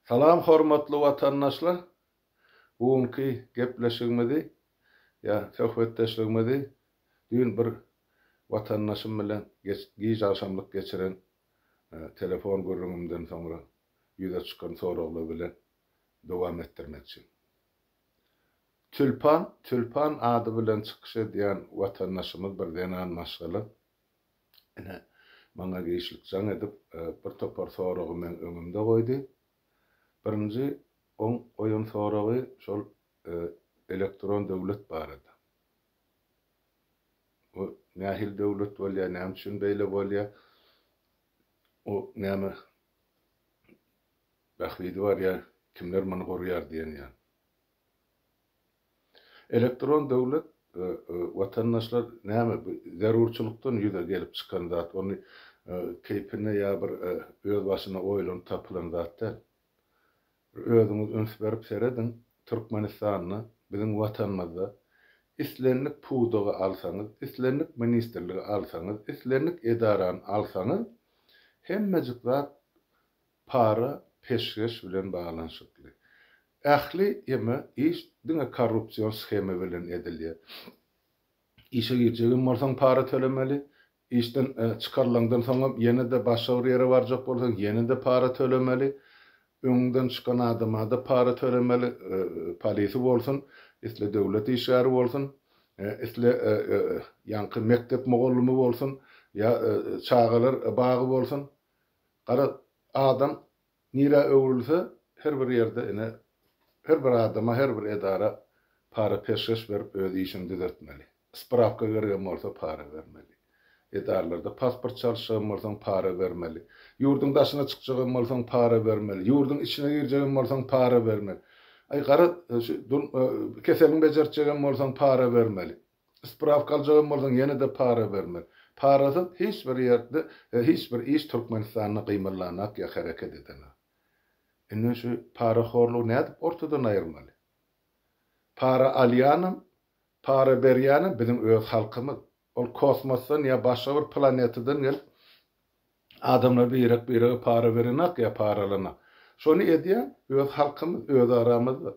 Salam hormatly watandaşlar. Bugünkü gepleşigimizi ya söhbetdeşligimizi dün bir watandaşym bilen giz akşamlyk geçiren telefon görüşmemden soňra ýüze çykan soraglary bilen dowam etdirmekçi. Tülpan ady bilen çykyş edýän watandaşymyz birden anmaşgaly. Ene maňa giýişlik jaň edip bir topar soragy men öňümde goýdy. Birinji oyun soragy şol elektron döwlet barada. O nähil döwlet bolýar, näme üçin beýle bolýar? O näme bahwidi var ya, kimler muny gorýar diýen ýa. Elektron döwlet watandaşlar näme zarurçylykdan ýüze gelip çykan zat, ony keypine ýa bir öz başyna oýlanyp tapylan zat da. Özüňiz öňs berip seredin, Türkmenistanyny, biziň watanymyzda islenlik puwdugy alsaňyz, islenlik ministrligi alsaňyz, islenlik edarany alsaňyz, hemmejik zat para peşkeş bilen baglanyşykly. Ähli ýeme iş diňe korrupsiýon schemy bilen edilýär. İşe girjegin bolsaň para tölemeli, işden çykarlandan soňra ýene-de başga bir ýere barjak bolsaň ýene-de para tölemeli. Öňden çykan adama da para tölemeli, polisi bolsun, isle döwlet işgäri bolsun, isle ýanky mektep mogullumy bolsun, ýa çağalar bagy bolsun. Gara adam nire öwrülse her bir ýerde ene her bir adama, her bir edara para peşkeş berip öz işini düzeltmeli. Spravka bergen bolsa para bermeli. Edarlarda pasport çalışan bolsaň para bermeli. Ýurdun daşyna çykjagyn bolsaň para bermeli. Ýurdun içine girjegin bolsaň para bermeli. Ay gara keselini bejertjegin bolsaň para bermeli. Spravka aljagyň bolsaň ýene-de para bermeli. Parasy hiç bir ýerde, hiç bir iş Türkmenistanyna gymyllanak ýa hareket edene. Indi şu para horlugy näde ortadan aýyrmaly? Para alýanym, para berýänim biziň öz halkymyz. Ol kosmosdan ya başga bir planetadan gelip adamlar bir para berenak ya paralana. Şonu edýär öz halkymyz, öz aramyzda.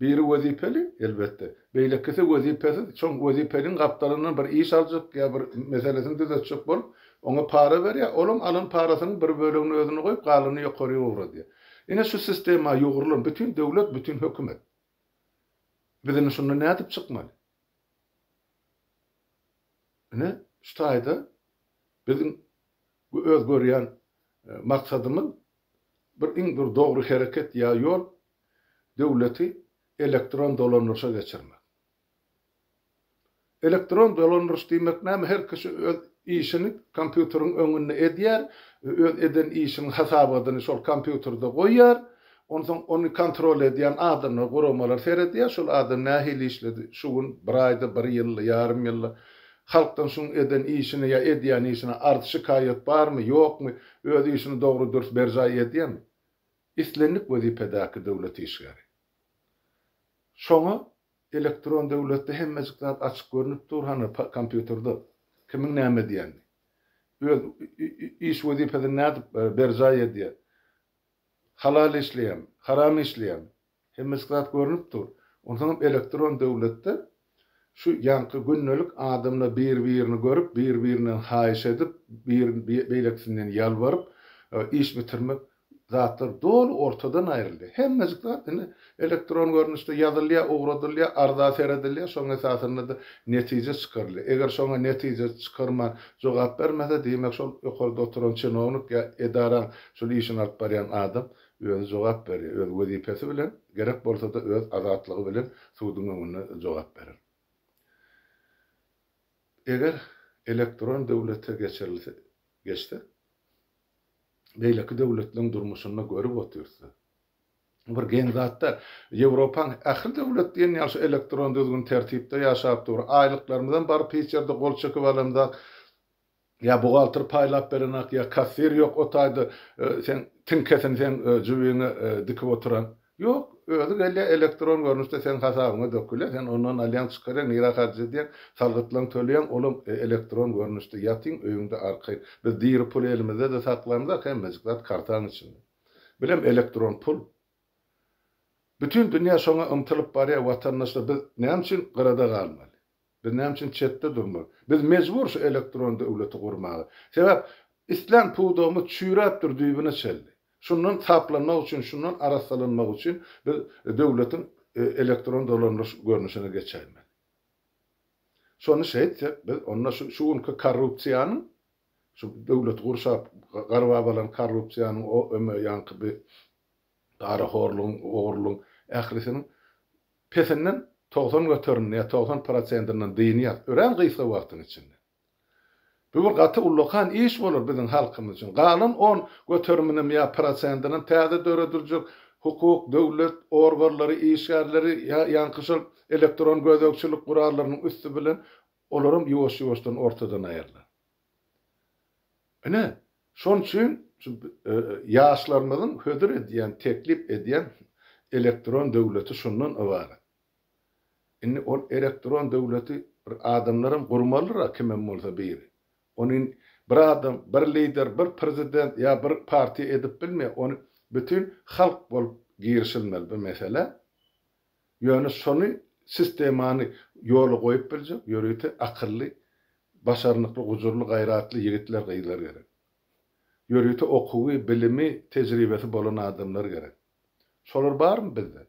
Biri wezipeli elbetde. Beýlekisi wezipesi, çoň wezipeliň gapdalynyň bir iş aljak ya bir meselesini düzeltjek bolup, ona para berýär. Olam alan parasynyň bir bölegini özüne goýup, galyny ýokary ýogurdy. Ine şu sistema ýogurulan bütün döwlet, bütün hökümet. Bizden şunu nädip çykmaly? Ne? Ştaýda bizim öz görýän maksadymyz bir dogry hereket ýa ýol döwleti elektron dolanýarşa geçirmek. Elektron dolanýarş diýmek näme? Her kişi öz işini kompýuteryň öňünde edýär, öz eden işini hasabadyny şol kompýuterde goýýar, onu kontrol edýän adamlar, guramalar seredýär, şol adam nähili işledi, şu gün bir aýda, bir ýyl, ýarym ýyl halktan şun eden işini ya edýän işine ardy şikaýet barmy, ýokmy, öz işini dogry dürüst berjay edýärmi? Islenlik wezipedäki döwlet işgäri. Şoňa elektron döwletde hemmejik zat açyk görünip dur, hany kompýuterde kimiň näme diýeni. Öz iş wezipede näde berjay edýär. Halal işleýän, haram işleýän, hemmejik zat görünip dur. Ondan elektron döwletde şu yankı günlük adamla bir-birini görüp, bir-birini haýyş edip, beýleksinden ýalbaryp, iş bitirmek zatlar dol ortadan aýryldy. Hemmejik zat elektron görnüşde ýazylýar, ogradylýar, arda seredilýär, şoň esasynda da netije çykarly. Eger şoňa netije çykarma jogap bermese, diýmek şol ýokarda oturan çynownik ýa edara şol işini alyp barýan adam öz jogap berýär, öz wezipesi bilen, gerek bolsa da öz azatlygy bilen suwdyň öňüne jogap berer. Eger elektron döwlete geçse, beýleki döwletlerin durmuşyna görüp otursa, bir gen zatlar, Ýewropaň ähli döwlet diýen ýaşy elektron düzgün tertipde ýaşap dur, aýlyklarymyzdan barıp peçerde gol çöküp alamda, ya bugaltyr paýlap berenak, ya kassir ýok otaýdy, sen tinkesin sen jüwüňe dikip oturan. Ýok, özü gelýär elektron görnüşde sen hasabyňa dökülýär, sen ondan alýan çykaran, nira harjy diýen, salgytlaň töleýän, olam elektron görnüşde ýatyň öýüňde arky. Biz diýri pul elimizde de saklanýar, hemmejik zat kartan içinde. Bilem elektron pul, Bütün dünya şoňa ymtylyp barýar watandaşlar biz näme üçin gyrada galmaly? Biz näme üçin çetde durmaly? Biz mejbur şu elektron döwleti gurmagy. Sebäp İslam puwdomy çüýräpdir düýbüne çeldi. Şundan taplanmak üçin, şundan arasalanmak üçin biz döwletiň elektron dolanlyş görnüşine geçäýme. Şonu şeýtsek, biz onda şu ünki korrupsiýanyň, şu döwlet gurşap garwabalan korrupsiýanyň o öme ýanky bir garahorluň, ogurluň ählisiniň pesinden 90 götürün ya 90%'dan dini ýat. Ören gysga wagtyň içinde. Bu bir gaty ullukan iş bolur bizim halkymyz üçin. Galan 10 götürmünim ya %'dan täze döredilýek hukuk, döwlet organlary, işgärleri ýankyşyl elektron gözegçilik gurallarynyň üstü bilen olaram ýuwaş-ýuwaşdan ortadan aýyrlar. Ene şoň üçin ýaşlarymyzyň hödür edýän, teklip edýän elektron döwleti şundan ibaret. Inni ol elektron döwleti bir adamlaryň gurmalyra kimem bolsa biri. Onun bir adam, bir lider, bir prezident ya bir parti edip bilme, onu bütün halk bolup girişilmeli bu mesele. Ýöne şonu sistemany ýoly goýup biljek, ýörüýte akylly, başarnykly, gujurly, gaýratly ýigitler gaýlar gerek. Ýörüýte okuwy, bilimi, tejribesi bolan adamlar gerek. Şolar barmy bizde?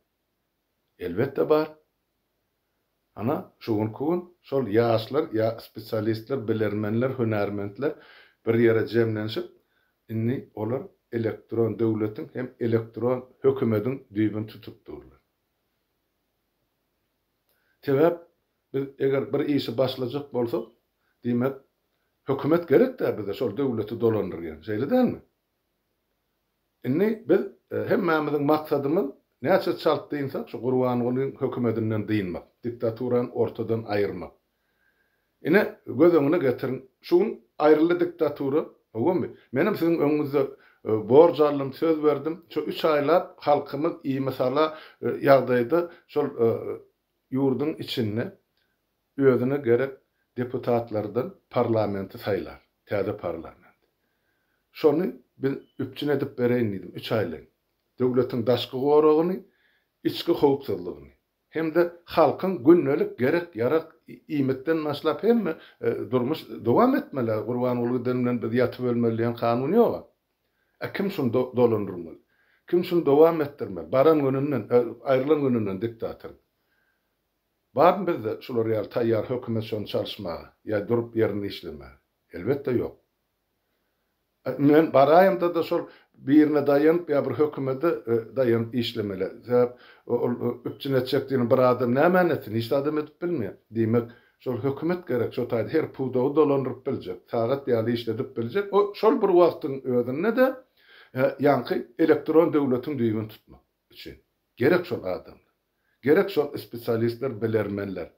Elbetde bar. Ana şugun şol ýaşlar, ýa spesialistler, bilermenler, hünärmendler bir ýere jemlenşip, inni olar elektron döwletiň hem elektron hökümetiň düýbüni tutup durlar. Sebäp biz eger bir işi başlajak bolsak, diýmek hökümet gerek-de bize şol döwleti dolandyrýan, şeýle dälmi? Inni biz hemmämiziň maksadymyz näçe çalt diýinsak, şu Gurbanulyň hökümetinden diýinmek, diktaturany ortadan aýyrmak. Ine gözüňe getirin, şuň aýryly diktatura, öňmi? Menim siziň öňüňizde borç aldım, söz verdim. Şu 3 aýlap halkymyz iyi mesela ýagdaýda şol ýurdun içinde özüne gerek deputatlardan parlamenti saýlar, täze parlament. Şonu biz üpçün edip bereýin diýdim 3 aýlyk. Döwletiň daşky goragyny, içki howpsuzlygyny, hem de halkyň günnelik gerek yarak iýmetden başlap hemme durmuş dowam etmeli. Gurbanuly denilen biz ýatyp ölmeliýän kanun ýok. Kim şunu dolandyrmaly? Kim şunu dowam etdirmeli? Baran gününden, aýrylan gününden diktator. Barmy bizde şular ýaly taýýar hökümet şonu çalışmagy, ýa durup ýerinde işlemäge? Elbetde ýok. Men baraýymda da şol birine daýanyp ýa bir hökümete daýanyp işlemeli. Sebäp üpçün etjekdigini bir adam näme etdi? Hiç adam edip bilmeýär. Diýmek, şol hökümet gerek, şol taýda her puwdagy dolandyryp biljek, sagat ýaly işledip biljek. O şol bir wagtyň özünde de ýanky elektron döwletiň düýbüni tutmak üçin gerek şol adam. Gerek şol spesialistler, bilermenler.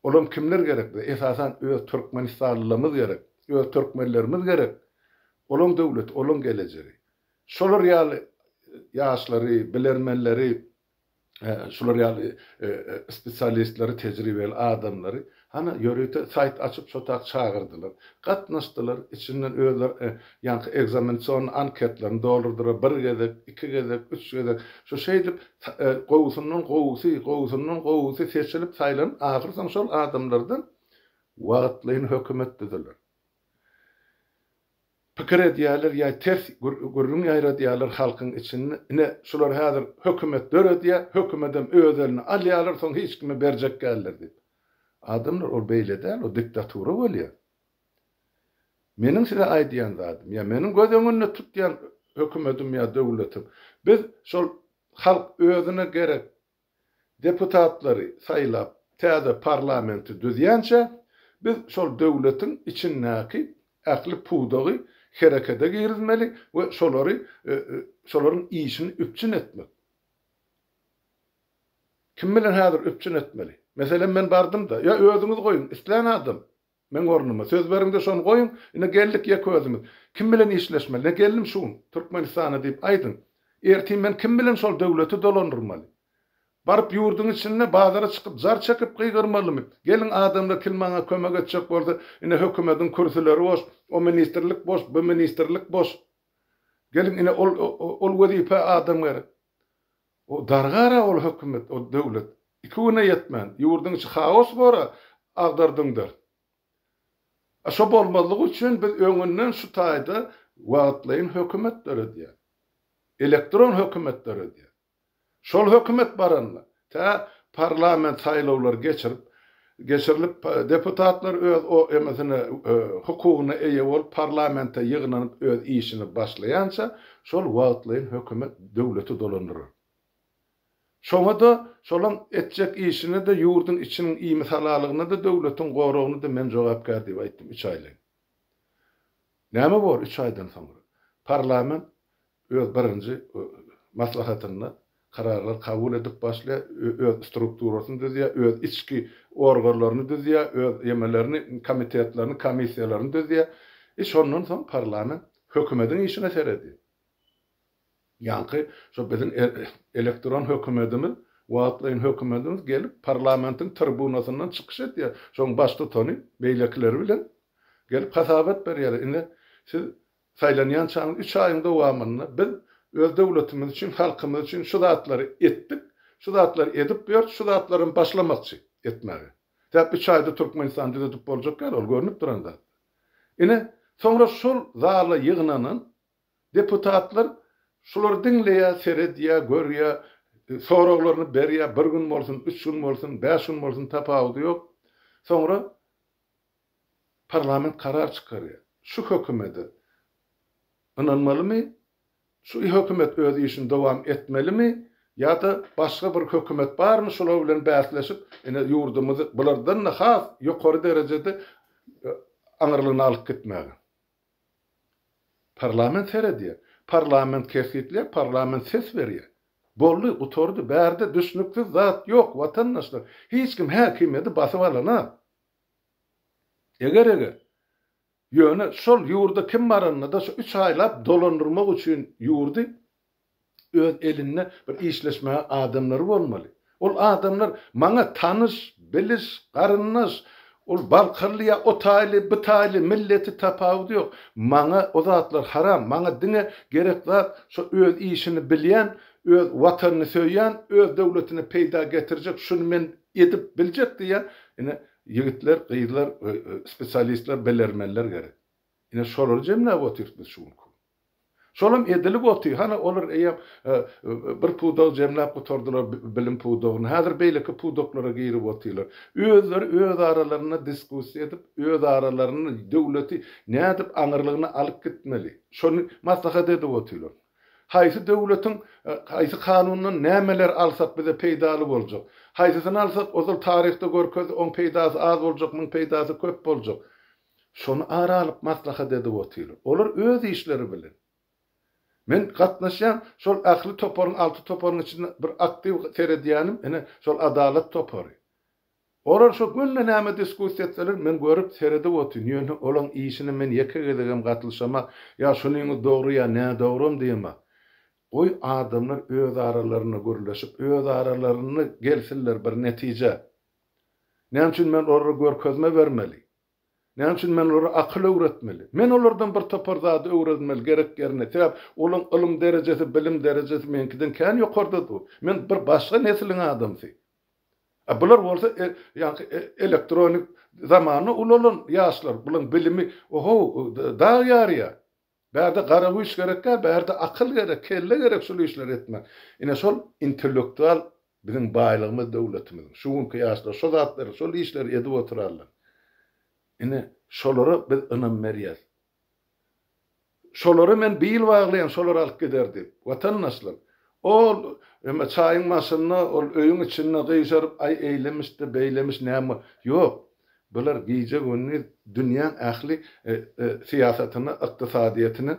Olam kimler gerek? Esasan öz Türkmenistanlymyz gerek, öz türkmenlerimiz gerek. Olan döwlet, olan geleceği. Şolar ýaly ýaşlary, bilermenleri, şolar ýaly spesialistleri, tejribeli adamlary hana ýörüýte sayt açyp şotak çağırdylar. Gatnaşdylar, içinden özler ýanky egzaminasiýon anketlerini doldurdylar. 1 gezek, 2 gezek, 3 gezek. Şo şeýdip gowusy seçilip saýlan, ahyrdan şol adamlardan wagtlyň hökümet dediler. Pikir edýärler ýa ters gurrun ýaýradýarlar halkyň içinde. Ine şular häzir hökümet döredýär, hökümetem özelini alýarlar, soň hiç kime berjek geller diýip. Adamlar ol beýle däl, o diktatura bolýar. Meniň size aýdýan zatym, ýa meniň gözüňde tutýan hökümetim ýa döwletim. Biz şol halk özüne gerek deputatlary saýlap, täze parlamenti düzýänçe biz şol döwletiň içindäki ähli puwdagy herekete girizmeli ve şolaryň işini üpçün etmek. Kim bilen häzir üpçün etmeli? Mesela men bardım da, ya özüňiz goýun, isleýän adam. Men gornuma söz berimde şonu goýun, ine geldik ýa közümiz. Kim bilen işleşmeli? Ne geldim şuň, Türkmenistana diýip aýdym. Ertin men kim bilen şol döwleti dolandyrmaly? Barıp ýurdun içinde bazara çykyp zar çekip gygyrmalymy? Gelin adamlar kilmaňa kömek etjek bolsa, ine hökümetiň kursuları boş, o ministerlik boş, bu ministerlik boş. Gelin ine ol wezipe adam gerek. O dargara ol hökümet, o döwlet. Iki güne yetmän. Ýurdun içi haos bora agdardyňdyr. Şo bolmalygy üçin biz öňünden şu taýda wagtlaýyn hökümetler edýär. Elektron hökümetler edýär. Şol hökümet baranlar. Ta parlament saýlawlar geçirilip deputatlar öz o emesine hukugyna eýe bolup parlamentde ýygnanyp öz işini başlaýança şol wagtlaýyn hökümet döwleti dolandyryr. Şoňa da şolan etjek işini de ýurdun içiniň iými salalygyna da döwletiň goragyny da men jogapkar diýip aýtdym 3 aýlyk. Näme bor 3 aýdan soňra? Parlament öz birinji maslahatyny kararlar kabul edip başlaýar, öz strukturasyny düzýär, öz içki organlaryny düzýär, öz ýemelerini, komitetlerini, komissiýalaryny düzýär. Şondan soň parlament hökümetiň işine seredi. Ýanky şo biziň elektron hökümetimiz, wagtlaýyn hökümetimiz gelip parlamentiň tribunasyndan çykyş etýär. Şoň başda tony beýlekleri bilen gelip hasabat berýär. Indi siz saýlanýan çaň 3 aýyň dowamyny biz öz döwletimiz üçin, halkymyz üçin şu zatlary etdik. Şu zatlary edip ber, şu zatlaryň başlamakçy etmäge. Täp 3 aýda Türkmenistan düzedip boljak gal, ol görünüp duranda. Ine soňra şol zala ýygnanan deputatlar şular dinleýär, seredýär, görýär, soraglaryny berýär, 1 gün bolsun, 3 gün bolsun, 5 gün bolsun tapawdy ýok. Soňra parlament karar çykarýar. Şu hökümeti ynanmalymy? Şu hökümet öz işini dowam etmelimi? Ya da başga bir hökümet barmy şolar bilen bäsleşip, ene ýurdumyzy bulardan has ýokary derejede aňyrlygyna alyp gitmäge. Parlament seredýär. Parlament kesitler, parlament ses berýär. Bolly, oturdy, bärde düşnükli zat ýok, watandaşlar. Hiç kim häkimeti basyp alana. Eger ýöne şol ýurda kim baranda da 3 aýlap dolandyrmak üçin ýurdy öz eline bir işleşme adamlary bolmaly. Ol adamlar maňa tanış, bilis, garynys, ol balkyrlya, o taýly, bu taýly milleti tapawdy ýok. Maňa o zatlar haram, maňa dine gerek zat şo öz işini bilýän, öz watanyny söýýän, öz döwletini peýda getirjek, şunu men edip biljek diýen, ine ýigitler, gyýdylar, spesialistler, belermenler gerek. Ine şolar jemle oturtdy şunu. Şolam edilip otuyor. Hana olur bir pudog jemlap oturdular bilim pudogunu. Hazır beýleki pudoglara girip otuyorlar. Özleri öz aralarına diskussiýa edip, öz aralarına döwleti nädip aňyrlygyny alyp gitmeli. Şonu maslahat edip otuyorlar. Haýsy döwletiň, haýsy kanundan nämeler alsak bize peýdaly boljak. Haýsysyny alsak ozal tarihde görköz on peýdasy az boljak, myň peýdasy köp boljak. Şonu ara alyp maslahat edip otuyorlar. Olar öz işleri bilen. Men gatnaşýan şol akly toparyň, alty toparyň içinde bir aktiw seredýänim, ene şol adalet topary. Olar şo günle näme diskussiýa etseler, men görüp seredip oturýan. Olan işini men ýeke gedegem gatylşama, ya şunyň dogry ya nä dogrum diýme. Oy adamlar öz aralaryna görleşip, öz aralaryny gelsinler bir netije. Näme üçin men orada görkezme bermeli? Näme üçin men olary akyl öwretmeli? Men olardan bir topar zady öwretmeli gerek ýerine. Sebäp olaň ilim derejesi, bilim derejesi menkiden kän ýokardydy. Men bir başga nesiliň adamsy. Bular bolsa elektronik zamany ulan ýaşlar, bulan bilimi oho da ýarya. Bärde garawy iş gerekkä, bärde akyl gerek, kelle gerek şol işler etme. Ine şol intellektual biziň baýlygymyz döwletimiz. Şuňky ýaşlar, şol zatlar, şol işler edip oturarlar. Ine şolary biz ynam berýär. Şolary men biýil baglaýan, şolary alyp giderdi. Watandaşlar, ol çaýyň masyny ol öýüň içinde gyýşaryp ay eýlemişdi, beýlemiş näme? Ýok. Bular giýje günni dünýäň ähli siýasatyny, ykdysadyýatyny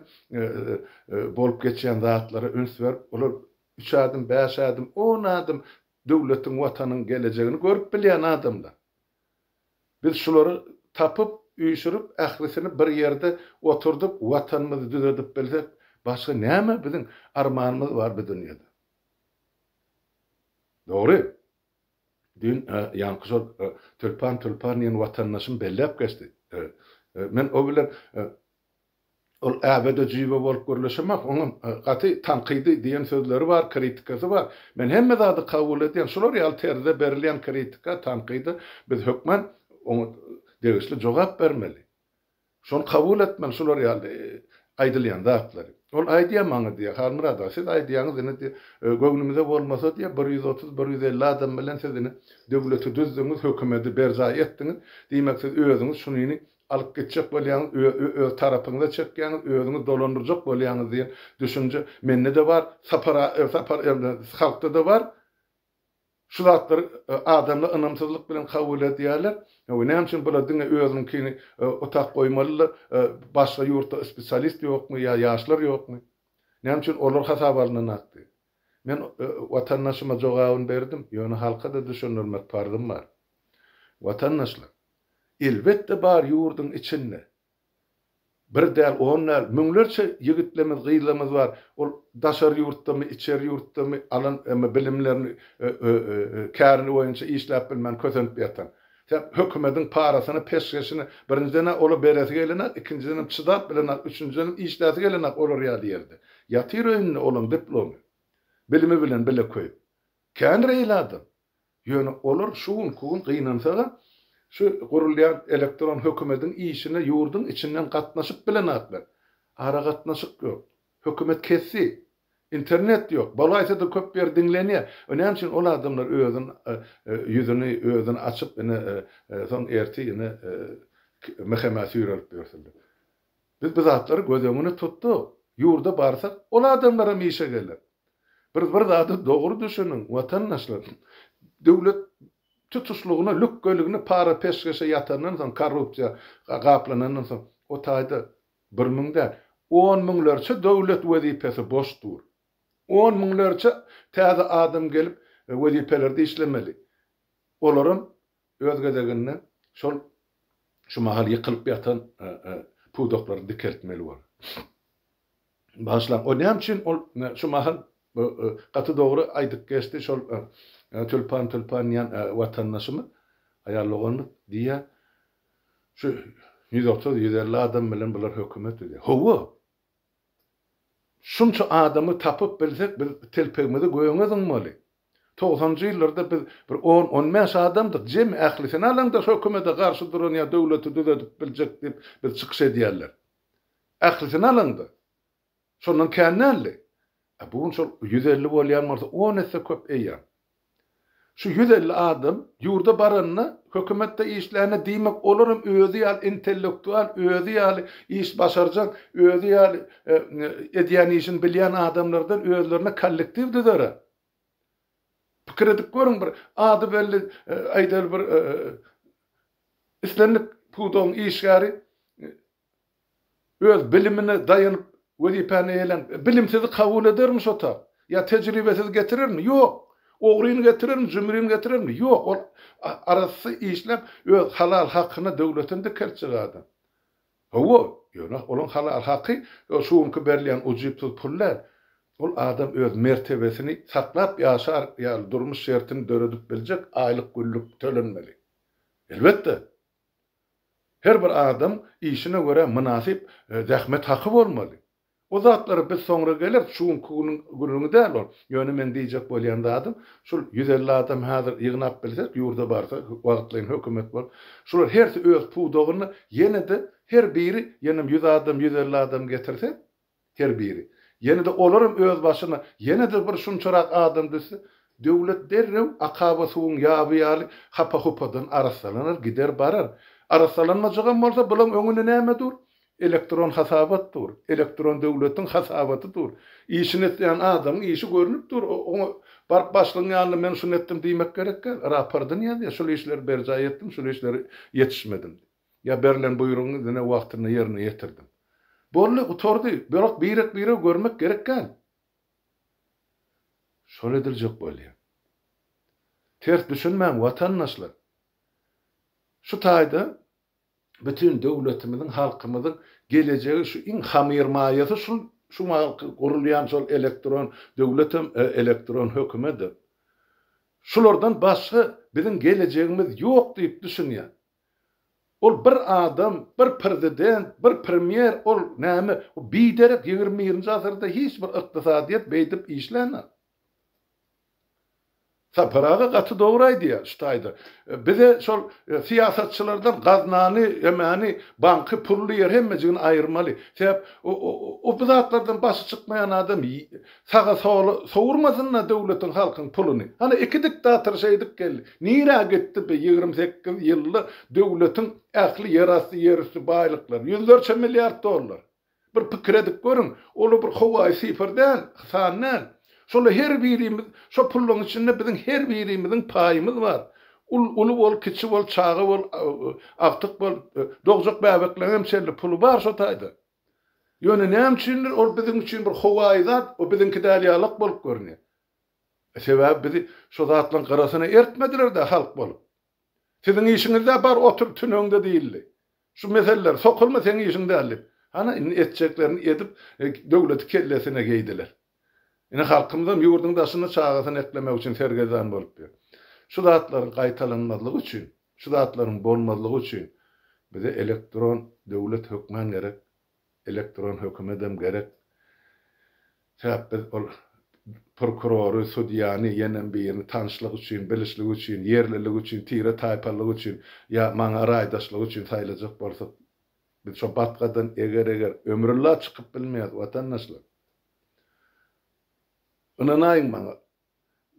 bolup geçýän zatlary ünswer. Olar 3 adım, 5 adım, 10 adım döwletiň, watanyň gelejegini görüp bilýän adamlar. Biz şolary tapıp, üýşürüp, ählisini bir ýerde oturdup, watanymyzy düzedip bilsek, başga näme biziň armanymyz bar bu dünýede? Dogry. Dün ýanky şol tülpan ýen watandaşym bellep geçdi. Men o bilen ol äbede jibe bolup görleşemek, onun gaty tanqidi diýen sözleri bar, kritikasy bar. Men hemme zady kabul edýän, şolar ýaly terde berilen kritika, tanqidi biz hökmen onu degisli jogap bermeli. Şonu kabul etmeli, şolar ýaly aýdylýan zatlar. Ol aýdýamaňy diýe, harmyrada siz aýdýaňyz ene göwnümizde bolmasa diýe 130-150 adam bilen sizini döwleti düzdüňiz, hökümeti berza etdiňiz. Diýmek siz özüňiz şunyny alyp geçjek bolýaňyz, öz tarapyňyza çekýäňiz, özüňiz dolandyrjak bolýaňyz diýen düşünje mende de bar, sapar halkda da bar. Şu zatlar adamla ynamsızlyk bilen kabul edýärler. Näme üçin bular diňe özüňkini otak goýmalylar, başga ýurtda spesialist ýokmy, ýa ýaşlar ýokmy? Näme üçin olar hasap alynakdy? Men watandaşyma jogabyny berdim. Ýöne halka da düşündirmek parzym bar. Watandaşlar, elbetde bar ýurdun içinde. Bir däl onlar müňlerçe ýigitlerimiz, gyýlymyz bar. Ol daşar ýurtdamy, içer ýurtdamy alan bilimlerini kärini boýunça işläp bilmän kösenip ýatan. Sen hökümetiň parasyny, peşkeşini birinciden ola beresi gelenek, ikinciden çydat bilenek, üçünciden işläsi gelenek olar ýa-da. Ýatyr öňüne olan diplomy, bilimi bilen bile koýup. Kän reýladım. Ýöne olar şuň kuň gynansaga şu gurulýan elektron hökümetiň işine ýurdun içinden gatnaşyp bilenekler. Ara gatnaşyk ýok. Hökümet kessi. İnternet ýok. Balaýsa da köp ber diňlenýär. Näme üçin ol adamlar özüň ýüzüni açyp ene soň erti ene meheme sürelip bersinler. Biz bu zatlary göz öňüne tutdyk. Ýurda barsak ol adamlara meşe geler. Bir zady dogry düşünün watandaşlar. Döwlet tutuşluğuna, lükgölüğüne para peşkeşe yatandan soň korrupsiýa gaplanandan soň o taýda 1000 10 miňlerçe döwlet wezipesi boşdur. 10 miňlerçe täze adam gelip wezipeleri işlemeli. Olaryň özgedeginde şu mahal ýykylyp ýatan pudoklary dikeltmeli bar. Başlan o näme üçin şu mahal gaty dogry aýdyp geçdi şol tülpan ýan watandaşymy aýarlagany diýe şu 130-150 adam bilen bular hökümet diýe. Howa şunça adamy tapyp bilsek biz telpegimizi goýaňyzmyly. 90-njy ýyllarda biz bir 10-15 adamdyk. Jem ählisini alanda hökümete garşy duran ýa döwleti düzedip biljek diýip biz çykyş edýärler. Ählisini alanda. Şondan känelli. Bu şol 150 bolýan bolsa 10 esse köp eýär. Şu 150 adam ýurda baranyna hökümetde işlerine diýmek olaryň özü ýaly intellektual, özü ýaly iş başarjak, özü ýaly edýän işin bilýän adamlardan özlerine kollektiv düzere. Pikir edip görüň bir ady belli aýdar bir islenip pudon işgäri öz bilimine daýanyp wezipany elen bilimsizi kabul edermi şota? Ya tejribesiz getirirmi? Ýok. Ogryny getirirmi, jümrüni getirirmi? Ýok. Ol arasy işlep öz halal hakyny döwletinde kerçigadi. Hawa, ýöne olan halal haky, şuňky berilýän ujypsyz pullar, ol adam öz mertebesini saklap ýaşar, ýa durmuş şertini döredip biljek, aýlyk günlük tölenmeli. Elbetde. Her bir adam işine göre münasip zähmet haky bolmaly. O zatlary biz soňra gelip şuň günüňi däl ol. Ýöne men diýjek bolýan adam, şol 150 adam häzir ýygnap bilsek, ýurda barsa wagtlaryň hökümet bol. Şular hersi öz pudogyny ýene-de her biri ýene 100 adam, 150 adam getirse, her biri. Ýene-de olaryň öz başyna ýene-de bir şunçarak adam dese, döwlet derrew akaba suwun ýaby ýaly hapa-hupadan arasalanır, gider barar. Arasalanmajagan bolsa bulan öňüne näme dur? Elektron hasabatdyr. Elektron döwletiň hasabatydyr. İşini etýän adam işi görünüp dur. Oňa barp başlygyň ýanynda men şunu etdim diýmek gerek. Rapordan ýa şol işleri berja etdim, şol işleri ýetişmedim. Ya berilen buýrugyny dene wagtyna ýerine ýetirdim. Bolly utordy, birak birek görmek gerek. Şol ediljek bolýar. Ters düşünmän watandaşlar. Şu taýda bütün döwletimiziň, halkymyzyň geleceği şu iň hamir maýasy şu gurulýan şol elektron döwletim, elektron hökümeti. Şulardan başga biziň geleceğimiz ýok diýip düşünýär. Ol bir adam, bir prezident, bir premier, ol näme? O biderek 20-nji asyrda hiç bir ykdysadyat beýdip işlenmez. Saparaga gaty doguraýdy ýa ştaýda. Bize şol siýasatçylardan gaznany, emani, banky pully ýer hemmejigini aýyrmaly. Sebäp o zatlardan başy çykmaýan adam saga sowurmasyna döwletiň halkyň puluny. Hani iki diktator şeýdik geldi. Nire gitdi be 28 ýylly döwletiň ähli ýerasy ýerisi baýlyklar. $100 milyard dollar. Bir pikir edip görün. Olu bir howaý sifirden, sannan. Şol her birimiz, şo pulun içinde bizim her birimizin payımız var. Ulu bol, kiçi bol, çağı bol, aktık bol, doğacak bebeklerin hemşerli pulu var şo taýda. Ýöne näme üçindir? Ol bizim üçin bir howaý zat, o bizim kidalyalyk bolup görünýär. Sebäbi bizi şo zatlaryň garasyna ertmediler de halk bolup. Sizin işiňizde bar otur tünöňde diýildi. Şu meseleler sokulma seň işiňde alip. Ana etjeklerini edip döwleti kellesine geýdiler. Ine halkymyzdan ýurdun daşyny çağasyny eklemek üçin sergezan bolup ber. Şu zatlaryň gaýtalanmalygy üçin, şu zatlaryň bolmalygy üçin bize elektron döwlet hökmen gerek, elektron hökümedem gerek. Sebäp ol prokurory, sudiýany ýenen birini tanışlyk üçin, bilişlik üçin, ýerlilik üçin, tire taýpalyk üçin, ýa maňa raýdaşlyk üçin saýlajak bolsak, biz şo batgadan eger ömrüllä çykyp bilmeýär watandaşlar. Inanaýyn maňa.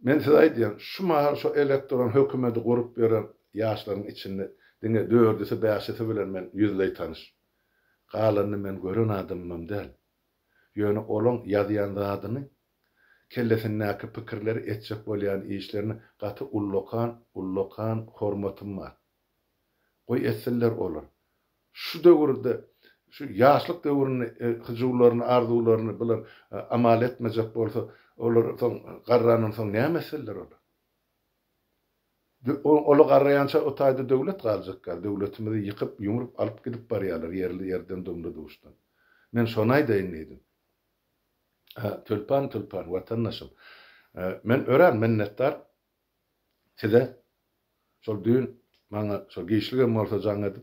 Men size aýdýan, şu mahal şu elektron hökümeti gurup beren ýaşlaryň içinde diňe 4-si 5-si bilen men ýüzlej tanış. Galanyny men gören adamym däl. Ýöne olaň ýazýan zadyny kellesindäki pikirleri etjek bolýan işlerini gaty ullokan hormatym var. Goý etseler olar. Şu döwürde şu ýaşlyk döwrüni hyjularyny, arzularyny bilen amal etmejek bolsa, olar soň garranyň soň näme meseleler olar? Ola garrayança o taýda döwlet galjak, döwletimizi ýykyp, ýumrup alyp gidip barýarlar ýerli ýerden döwlet duşdan. Men şonu aýdaýyn diýdim. Tülpan watandaşym. Men ören minnetdar size şol dün maňa şol giýişlige bolsa jaňady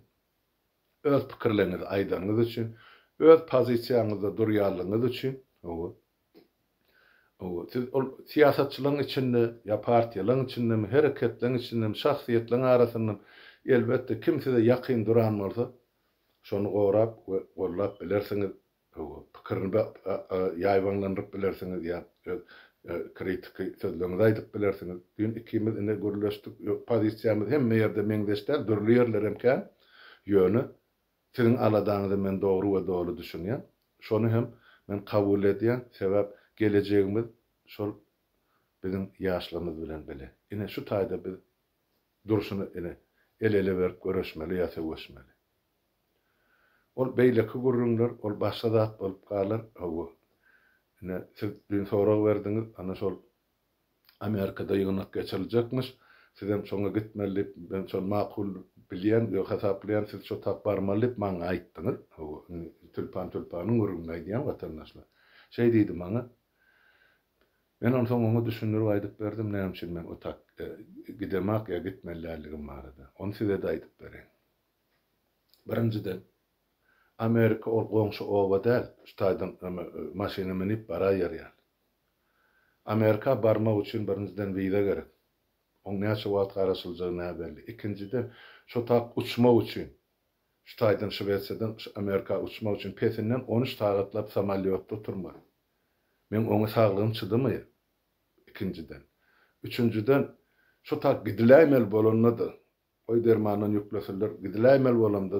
öz pikirlerinizi aýdanyňyz üçin, öz pozisiýaňyzda durýanlygyňyz üçin, siz siýasatçylaryň içinde, ya partiýalaryň içinde, hereketleriň içinde, şahsiýetleriň arasynda elbetde kim size ýakyn duran bolsa, şonu gorap we gollap bilersiňiz, pikirini ýaýbanlandyryp bilersiňiz, ýa kritik sözlerinizi aýdyp bilersiňiz. Dün ikimiz ine görleşdik, pozisiýamyz hemme ýerde meňdeşler, durly ýerler hemken, ýöne sizin aladaňyzy men dogry we dogry düşünýän. Şonu hem men kabul edýän, sebäp gelejegimiz şol bizim ýaşlarymyz bilen bile. Ine şu taýda biz duruşuny ine ele berip görüşmeli, ýa söwüşmeli. Ol beýleki gurrunlar, ol başga zat bolup galar. Ine siz dün sorak berdiňiz, ana şol Amerikada ýygnak geçiriljekmiş. Sizem şoňa gitmeli, ben şol makul bilýän, ýa hasaplaýan, siz şo tap barmaly maňa aýtdyňyz. Tülpanyň gurrununa aýdýan watandaşlar. Şey diýdi maňa. Men onu soňa düşündirip aýdyp berdim, näme üçin men o tak gidemek ýa gitmeliligim barada. Onu size de aýdyp bereyim. Birinciden Amerika ol goňşy oba däl, ştaýdan maşyna minip baraýar ýa. Amerika barmak üçin birinciden wiza gerek. Oň näçe wagt garaşyljygy näbelli. Ikinciden şo tak uçmak üçin ştaýdan Şwediýadan Amerika uçmak üçin pesinden 13 sagatlap samolyotda oturmak. Men oňa saglygym çydymy? Ikinciden. Üçüncüden şo tak gidilämel bolanmady. Oý dermanyny ýükleseler gidilämel bolamdy.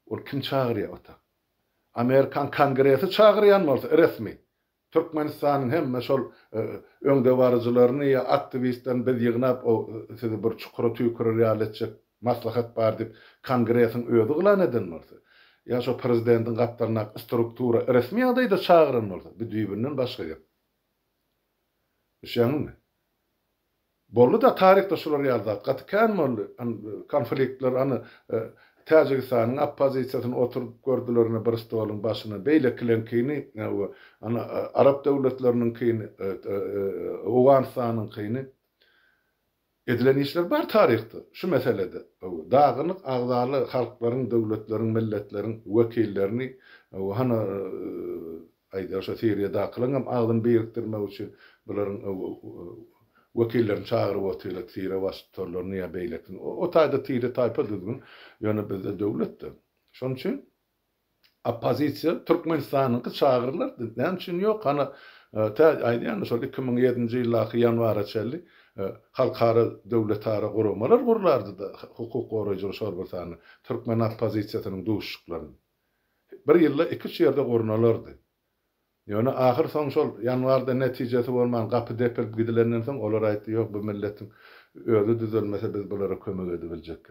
Ol kim çağırýar ota? Amerikan kongresi çağırýan bolsa resmi. Türkmenistanyň hemme şol öňde barjylaryny ýa aktivistlerini biz ýygnap o sizi bir çukura tüýkür ýaletjek maslahat bar dip kongresiň öýdi gylan eden bolsa. Ýa şo prezidentiň gapdaryna struktura resmi ýagdaýda çağıran bolsa, bir düýbünden başga gep. Şeňmi? Boldy da tarihde şolar ýazat. Gatkan boldy. Konfliktler any Täjikistanyň oppozisiýasyny oturup gördülerine bir stolyň başyna beýle kilenkini, ana Arap döwletleriniň kini, Owganistanyň kini edilen işler bar tarihte. Şu meselede dağınık agdarly halklaryň, döwletleriň, milletleriň wekillerini hana aýdarsa Siriýada kılıngam agdyn birikdirmek üçin bularyň wekillerini çağırıp otyla Siriýa wasitlerini ýa beýlekden. O taýda tire taýpa düzgün ýöne bizde döwletde. Şonuň üçin opozisiýa Türkmenistanyňky çağırırlar. Näme üçin ýok? Hana aýdýan şol 2007-nji ýyllaky ýanwara çelli halkara döwletara guramalar gurlardy da hukuk goraýjy şorbatan Türkmen opozisiýasynyň duşuklaryny. Bir ýylda 2-3 ýerde gurnalardy. Ýöne ahir soň şol ýanwarda netijesi bolman gapy depelip gidilenden soň olar aýtdy ýok bu milletiň özü düzelmese biz bulara kömek edebiljek.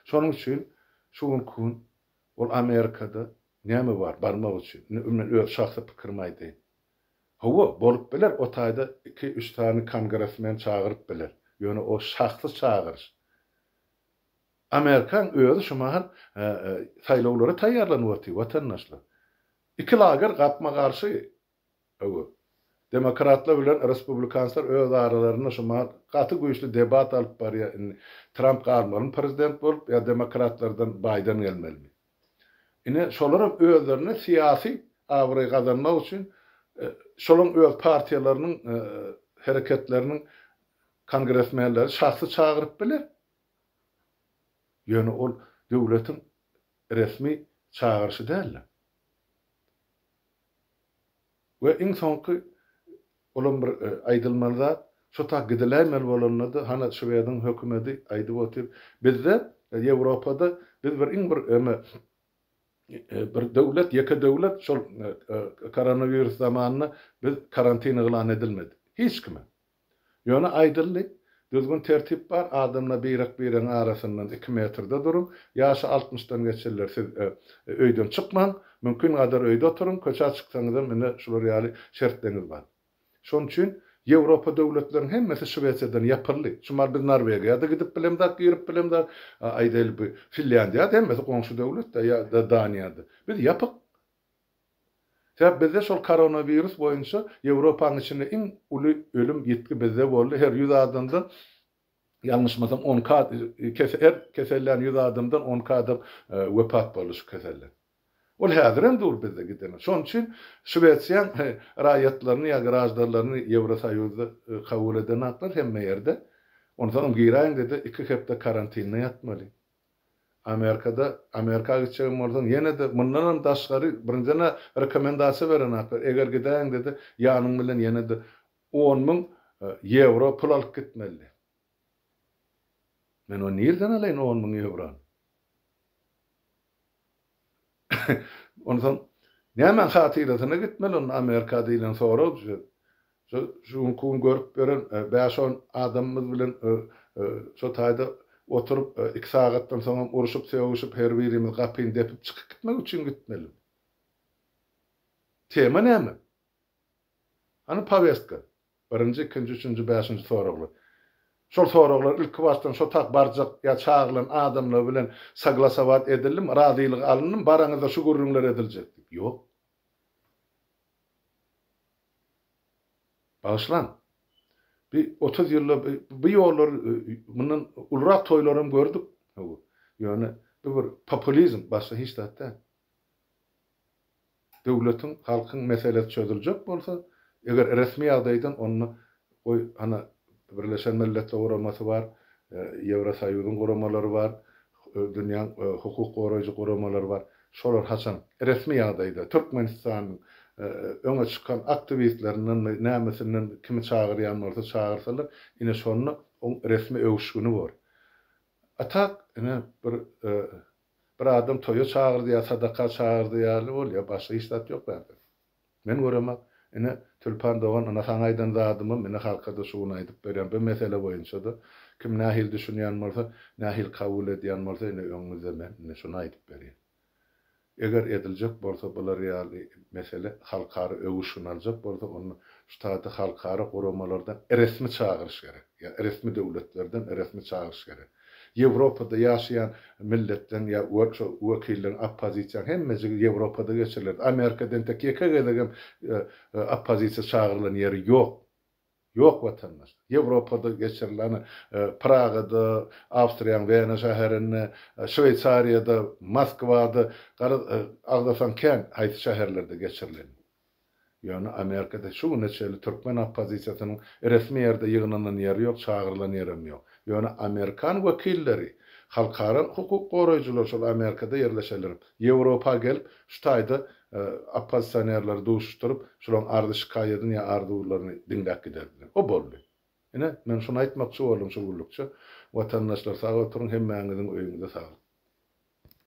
Şonuň üçin şu gün ol Amerikada näme bar barmak üçin men öz şahsy pikirimi aýdym. Hawa bolup biler o taýda 2-3 tane kongresmen çağırıp biler. Ýöne o şahsy çağırış. Amerikan özü şumahan saýlawlara taýýarlanyp otdy watandaşlar. İki lager gapma garşy demokratlar bilen respublikanslar öz aralaryna şumahan gaty güýçli debat alyp barýar. Trump galmaly prezident bolup ýa demokratlardan Biden gelmeli. Ine şolaram özlerini siyasi awry gazanmak üçin şolun öz partiýalarynyň hereketleriniň kongresmenleri şahsy çağırıp biler. Ýöne ol döwletiň resmi çağırışı däl. Ve iň soňky olam bir aýdylmaly zat şo tak gidilämeli bolanydy hana Şwediýanyň hökümeti aýdyp otyr. Bizde Ýewropada biz bir iň bir döwlet, ýeke döwlet şol koronavirus zamanyny biz karantin elan edilmedi. Hiç kime. Ýöne aýdyllyk, düzgün tertip bar, adamla biriň arasyndan 2 metrde durun, ýaşy 60-dan geçerler, siz öýden çykman, mümkin kadar öýde oturun, köçe çyksaňyz mene şular ýaly şertleriniz bar. Şonuň üçin Ýewropa döwletleriniň hemmesi Şwediýadan ýapyrly. Şumar biz Norwegiýada gidip bilemdak, ýürüp bilemdak, aýdyl bu Finlandiýa hemmesi goňşy döwletde ýa-da Daniýada. Biz ýapyk. Sebäp bizde şol koronavirus boýunça Ýewropanyň içinde iň uly ölüm ýetki bizde boldy. Her 100 adamdan ýalňyşmasam 10 kesellän 100 adamdan 10 adam wepat boldy şu kesellän. Ol häzirem dur bizde giden. Şoň üçin Şwediýa raýatlaryny ýa garażdarlaryny Ýewrosaýyzda kabul eden haklar hemme ýerde. Ondan giýräň dedi 2 hepde karantinne ýatmaly. Amerika geçen oradan ýene de mundan daşgary birinjene rekomendasiýa beren haklar. Eger gidäň dedi ýanyň bilen ýene de 10.000 euro pul alyp gitmeli. Men o nerden alaýyn 10.000 euro? Ondan näme hatyratyna gitmeli on Amerika diýilen sorag. Şu gün görüp beren 5-10 adamymyz bilen şu taýda oturup 2 sagatdan soň uruşup söwüşüp her birimiz gapyny depip çykyp gitmek üçin gitmeli. Tema näme? Ana повестка. 1-nji, 2-nji, 3-nji, 5-nji soraglar. Şol soraglar ilki başdan şo tak barjak ýa çağırılan adamlar bilen saglasabat edilim, razylyk alınım, baraňyzda şu gurrunlar ediljek. Ýok. Başlan. Bir 30 ýylda bu ýollar mundan ulrak toýlarym gördük. Ýöne bu bir populizm başga hiç zatda. Döwletiň, halkyň meselesi çözüljek bolsa, eger resmi ýagdaýdan onu oy ana Birleşen Milletler guramasy bar, Ýewrosaýyzyň guramalary bar, dünýäň hukuk goraýjy guramalary bar. Şolar haçan resmi ýagdaýda Türkmenistanyň öňe çykan aktivistlerinden nämesinden kimi çağırýan bolsa çağırsalar, ine şonu resmi öwüşgüni bar. Atak ine bir adam toýa çağırdy ýa sadaka çağırdy ýaly bolýar, başga hiç zat ýok bende. Men göremek ine Tülpan Doğan ana sanaýdan zadymy mene halka da şuny aýdyp berýän bu mesele boýunça da kim nähil düşünýän bolsa, nähil kabul edýän bolsa ine öňüňizde men şuny aýdyp berýän. Eger ediljek bolsa bular ýaly mesele halkary öwüşüni aljak bolsa onu ştaty halkary guramalardan resmi çağırış gerek. Ýa resmi döwletlerden resmi çağırış gerek. Ýewropada ýaşaýan milletten ýa wekillerin oppozisiýa hemmesi Ýewropada geçirler. Amerikadan tek ýeke gelýän oppozisiýa çağırılan ýeri ýok. Yok vatandaş. Avropada geçirilen Praga'da, Avstriýanyň Wien şäherinde, Şweýçariýada, Moskwada, agdasan kän haýsy şäherlerde geçirilen. Ýöne Amerikada şu neçeli türkmen oppozisiýasynyň resmi ýerde ýygynanan ýeri ýok, çağırılan ýerim ýok. Ýöne Amerikan wekilleri, halkara hukuk goraýjylar şol Amerikada ýerleşerler. Ýewropa gelip şu taýda oppozisionerler duşdurup, şolaryň ardy şikaýetini ýa arzuwlaryny diňdäp giderdiler. O boldy. Ine men şunu aýtmakçy boldum şu gullukça. Watandaşlar sag oturun, hemmäňiziň öýüňizde sag.